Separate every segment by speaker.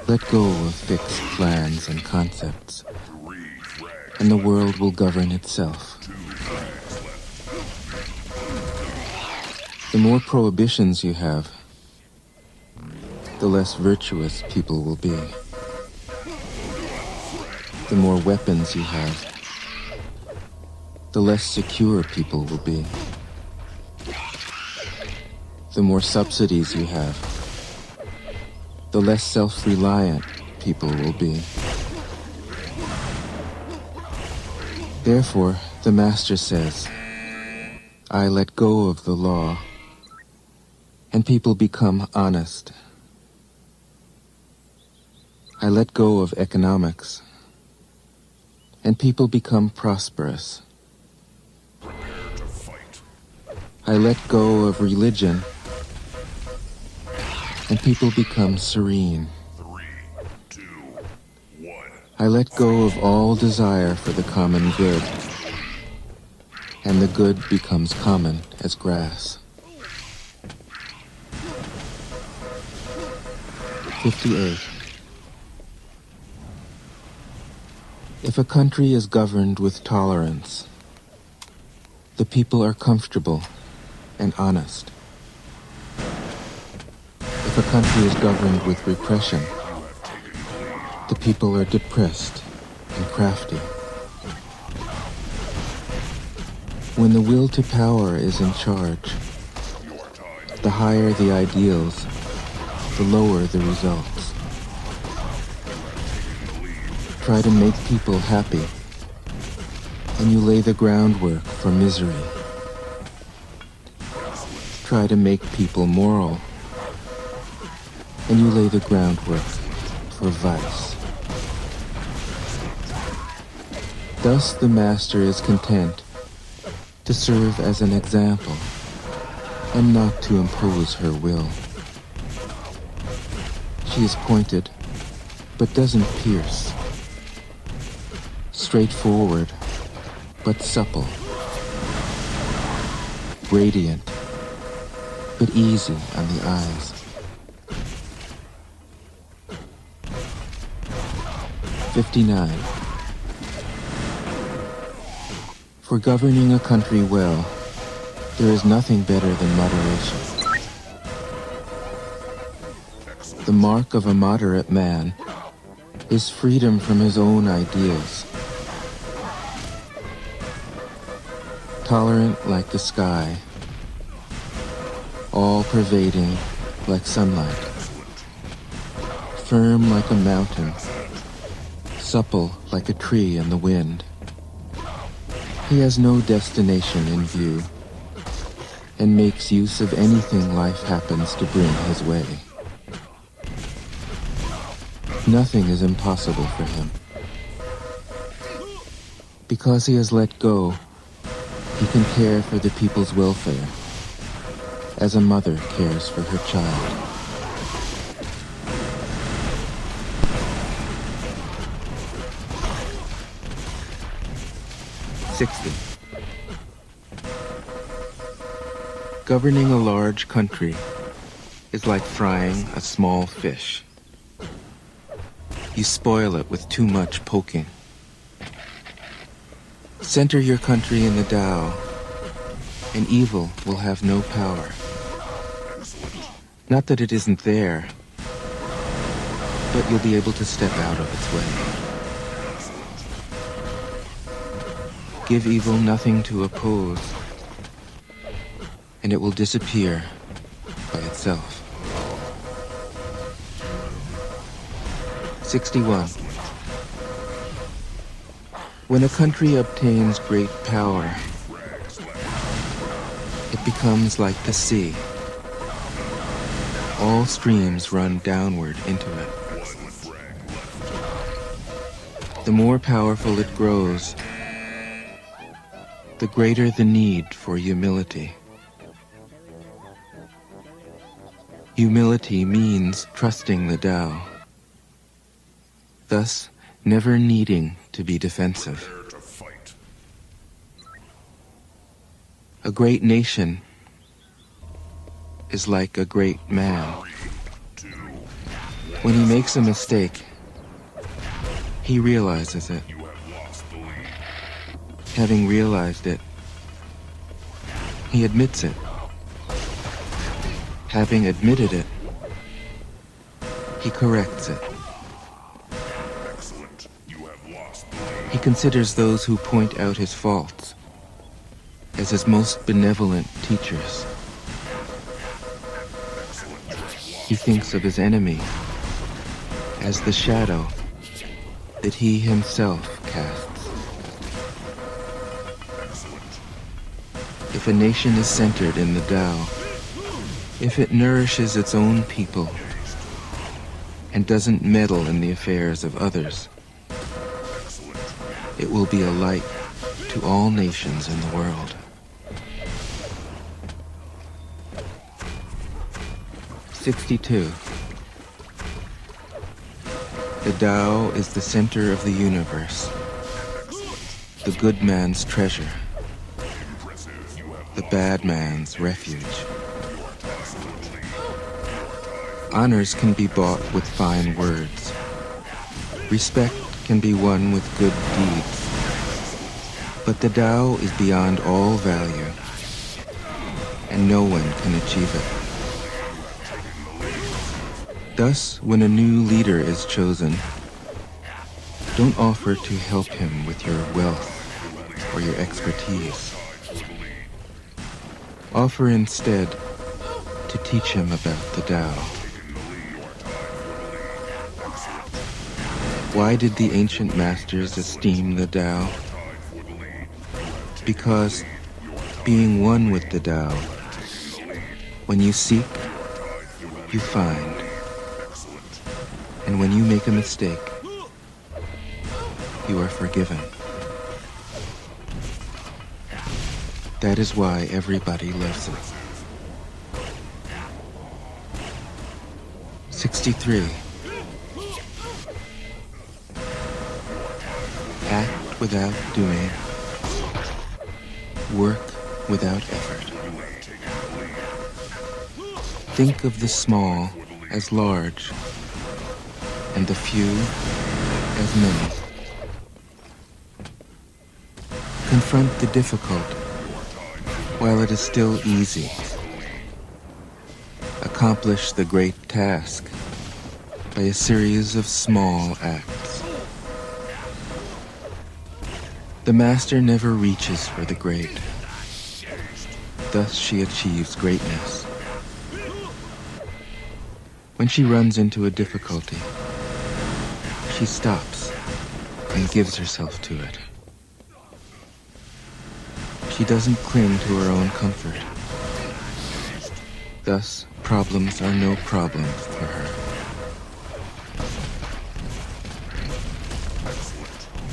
Speaker 1: Let go of fixed plans and concepts, and the world will govern itself. The more prohibitions you have, the less virtuous people will be. The more weapons you have, the less secure people will be. The more subsidies you have, the less self-reliant people will be. Therefore, the Master says, I let go of the law, and people become honest. I let go of economics, and people become prosperous. I let go of religion, and people become serene. I let go of all desire for the common good, and the good becomes common as grass. 58. If a country is governed with tolerance, the people are comfortable and honest. If a country is governed with repression, the people are depressed and crafty. When the will to power is in charge, the higher the ideals, the lower the results. Try to make people happy, and you lay the groundwork for misery. Try to make people moral, and you lay the groundwork for vice. Thus the Master is content to serve as an example and not to impose her will. She is pointed, but doesn't pierce. Straightforward, but supple. Radiant, but easy on the eyes. 59. For governing a country well, there is nothing better than moderation. The mark of a moderate man is freedom from his own ideas. Tolerant like the sky, all-pervading like sunlight, firm like a mountain, supple like a tree in the wind. He has no destination in view, and makes use of anything life happens to bring his way. Nothing is impossible for him. Because he has let go, he can care for the people's welfare, as a mother cares for her child. Governing a large country is like frying a small fish. You spoil it with too much poking. Center your country in the Tao, and evil will have no power. Not that it isn't there, but you'll be able to step out of its way. Give evil nothing to oppose, and it will disappear by itself. 61. When a country obtains great power, it becomes like the sea. All streams run downward into it. The more powerful it grows, the greater the need for humility. Humility means trusting the Tao, thus never needing to be defensive. A great nation is like a great man. When he makes a mistake, he realizes it. Having realized it, he admits it. Having admitted it, he corrects it. He considers those who point out his faults as his most benevolent teachers. He thinks of his enemy as the shadow that he himself casts. If a nation is centered in the Tao, if it nourishes its own people and doesn't meddle in the affairs of others, it will be a light to all nations in the world. 62. The Tao is the center of the universe, the good man's treasure, the bad man's refuge. Honors can be bought with fine words. Respect can be won with good deeds. But the Tao is beyond all value, and no one can achieve it. Thus, when a new leader is chosen, don't offer to help him with your wealth or your expertise. Offer instead to teach him about the Tao. Why did the ancient masters esteem the Tao? Because being one with the Tao, when you seek, you find. And when you make a mistake, you are forgiven. That is why everybody loves it. 63. Act without doing. Work without effort. Think of the small as large, and the few as many. Confront the difficult while it is still easy. Accomplish the great task by a series of small acts. The master never reaches for the great. Thus she achieves greatness. When she runs into a difficulty, she stops and gives herself to it. She doesn't cling to her own comfort. Thus, problems are no problem for her.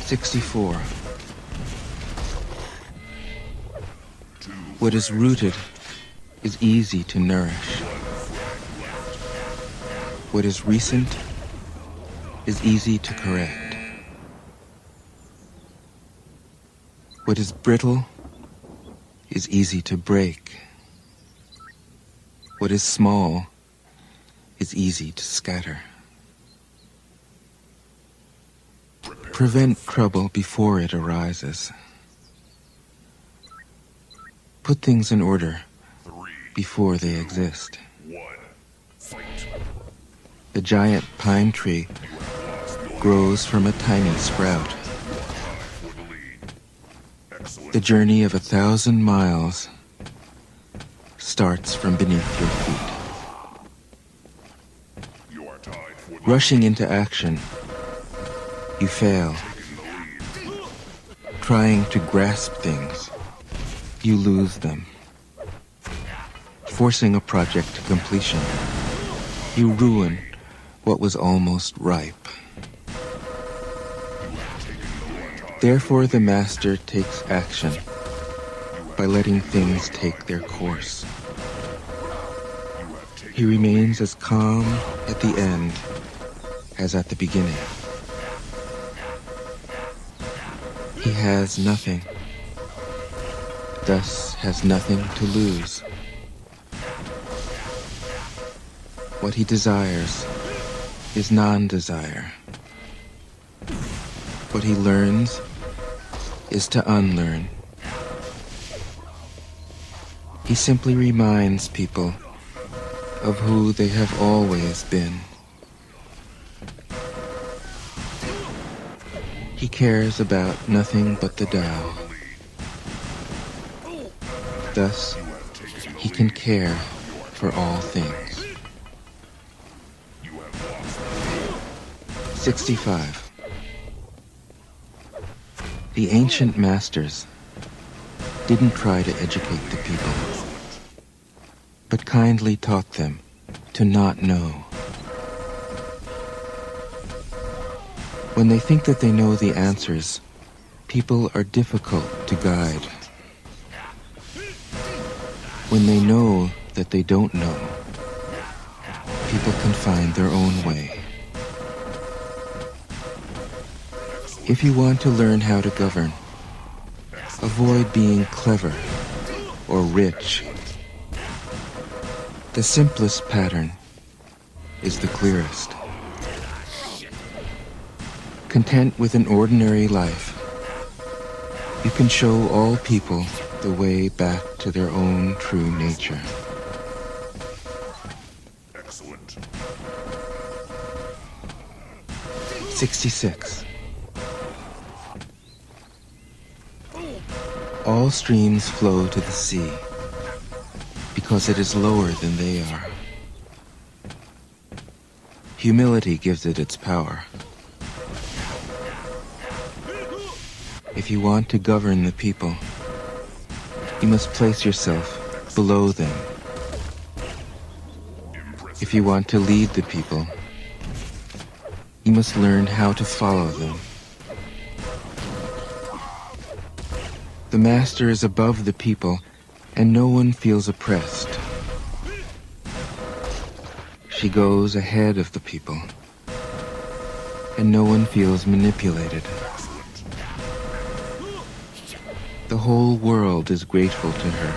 Speaker 1: 64. What is rooted is easy to nourish. What is recent is easy to correct. What is brittle is easy to break. What is small is easy to scatter. Prevent trouble before it arises. Put things in order before they exist. The giant pine tree grows from a tiny sprout. The journey of 1,000 miles starts from beneath your feet. Rushing into action, you fail. Trying to grasp things, you lose them. Forcing a project to completion, you ruin what was almost ripe. Therefore, the master takes action by letting things take their course. He remains as calm at the end as at the beginning. He has nothing, thus has nothing to lose. What he desires is non-desire. What he learns is to unlearn. He simply reminds people of who they have always been. He cares about nothing but the Tao. Thus, he can care for all things. 65. The ancient masters didn't try to educate the people, but kindly taught them to not know. When they think that they know the answers, people are difficult to guide. When they know that they don't know, people can find their own way. If you want to learn how to govern, avoid being clever or rich. The simplest pattern is the clearest. Content with an ordinary life, you can show all people the way back to their own true nature.
Speaker 2: Excellent.
Speaker 1: 66. All streams flow to the sea because it is lower than they are. Humility gives it its power. If you want to govern the people, you must place yourself below them. If you want to lead the people, you must learn how to follow them. The master is above the people, and no one feels oppressed. She goes ahead of the people, and no one feels manipulated. The whole world is grateful to her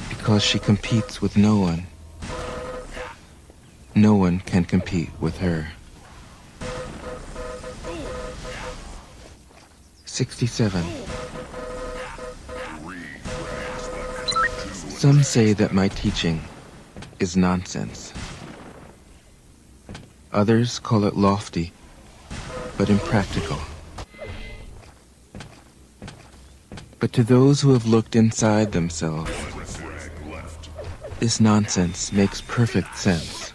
Speaker 1: because she competes with no one. No one can compete with her. 67. Some say that my teaching is nonsense. Others call it lofty, but impractical. But to those who have looked inside themselves, this nonsense makes perfect sense.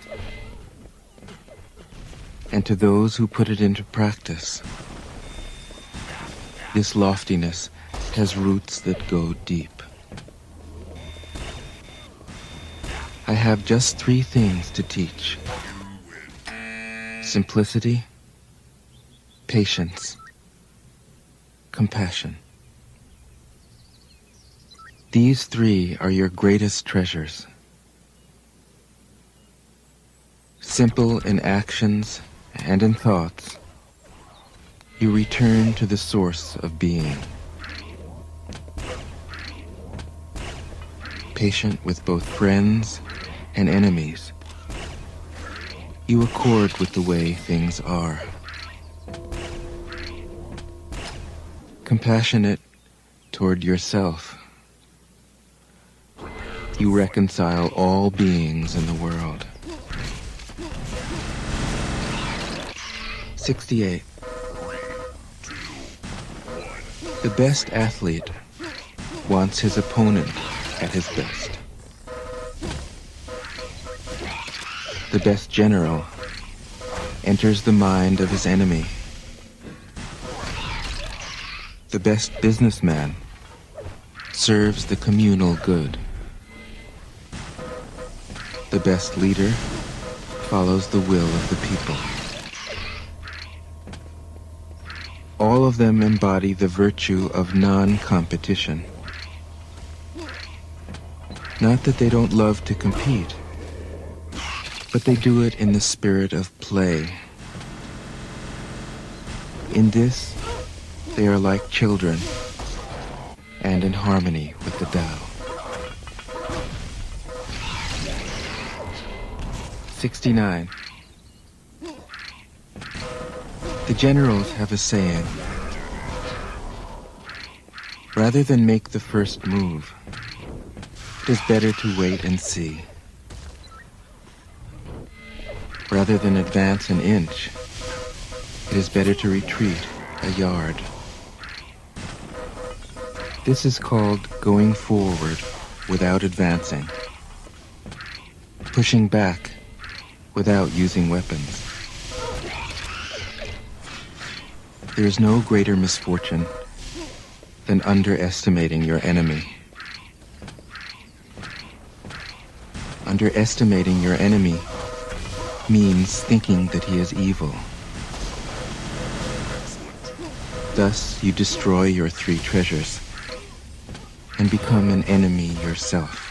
Speaker 1: And to those who put it into practice, this loftiness has roots that go deep. I have just 3 things to teach: simplicity, patience, compassion. These 3 are your greatest treasures. Simple in actions and in thoughts, you return to the source of being. Patient with both friends and enemies, you accord with the way things are. Compassionate toward yourself, you reconcile all beings in the world. 68. The best athlete wants his opponent at his best. The best general enters the mind of his enemy. The best businessman serves the communal good. The best leader follows the will of the people. All of them embody the virtue of non-competition. Not that they don't love to compete, but they do it in the spirit of play. In this, they are like children, and in harmony with the Tao. 69. The generals have a saying: rather than make the first move, it is better to wait and see. Rather than advance an inch, it is better to retreat a yard. This is called going forward without advancing, pushing back without using weapons. There is no greater misfortune than underestimating your enemy. Underestimating your enemy means thinking that he is evil. Thus, you destroy your 3 treasures and become an enemy yourself.